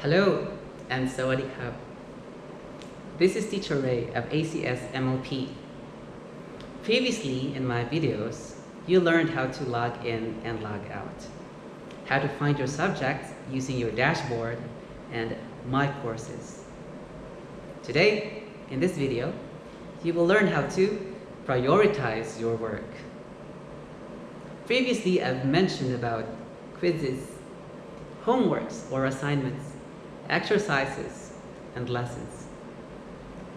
Hello and Sawadee Krap. This is Teacher Ray of ACS MLP. Previously in my videos, you learned how to log in and log out, how to find your subjects using your dashboard and My Courses. Today, in this video, you will learn how to prioritize your work. Previously, I've mentioned about quizzes, homeworks or assignments, exercises, and lessons.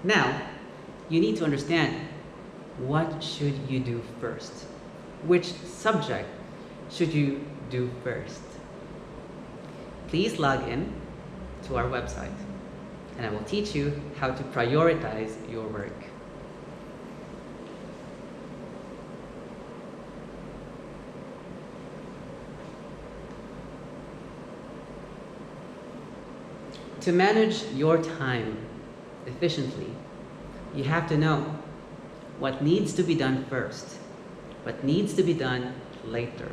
Now, you need to understand what should you do first. Which subject should you do first? Please log in to our website and I will teach you how to prioritize your work. To manage your time efficiently, you have to know what needs to be done first, what needs to be done later.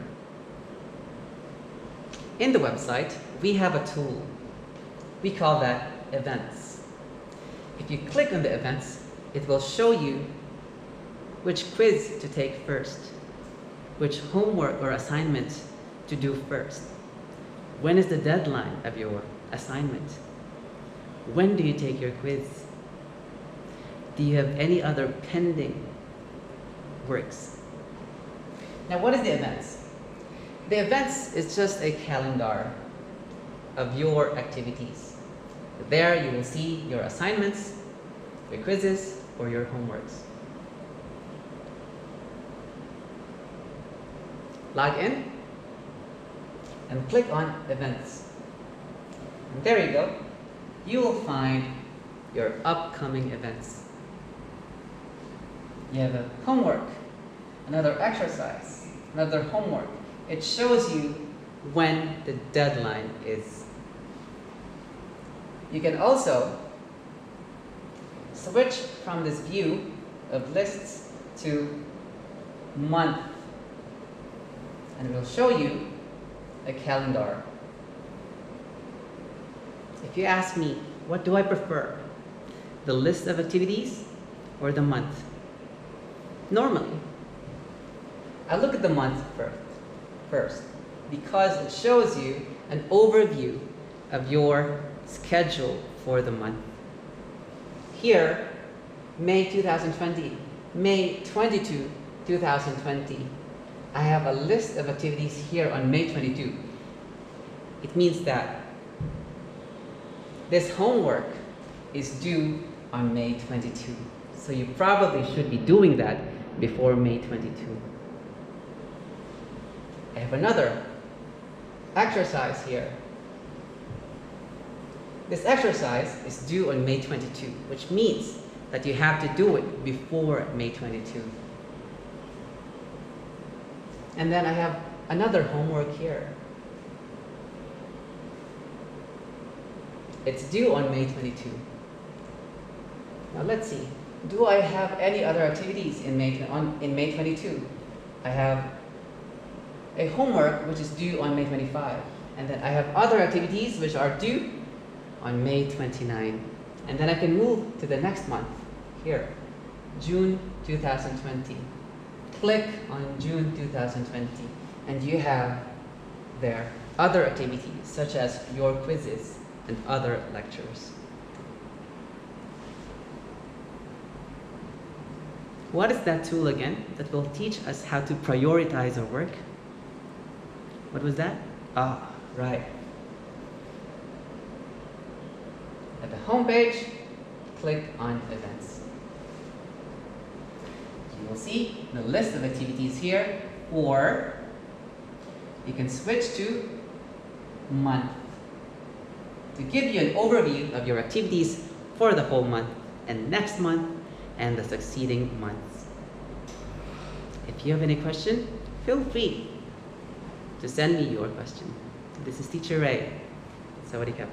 In the website, we have a tool. We call that Events. If you click on the events, it will show you which quiz to take first, which homework or assignment to do first. When is the deadline of your assignment? When do you take your quiz? Do you have any other pending works? Now, what is the events? The events is just a calendar of your activities. There you will see your assignments, your quizzes, or your homeworks. Log in and click on Events. And there you go. You will find your upcoming events. You have a homework, another exercise, another homework. It shows you when the deadline is. You can also switch from this view of lists to month, and it will show you a calendar. If you ask me, what do I prefer? The list of activities or the month? Normally, I look at the month first because it shows you an overview of your schedule for the month. Here, May 2020, May 22, 2020. I have a list of activities here on May 22. It means that this homework is due on May 22. So you probably should be doing that before May 22. I have another exercise here. This exercise is due on May 22, which means that you have to do it before May 22. And then I have another homework here. It's due on May 22. Now let's see. Do I have any other activities in May 22? I have a homework which is due on May 25. And then I have other activities which are due on May 29. And then I can move to the next month. Here, June 2020. Click on June 2020. And you have there other activities such as your quizzes and other lectures. What is that tool again that will teach us how to prioritize our work? What was that? Ah, right. At the home page, click on Events. You will see the list of activities here, or you can switch to month to give you an overview of your activities for the whole month and next month and the succeeding months. If you have any question, feel free to send me your question. This is Teacher Ray. Sawadee Krap.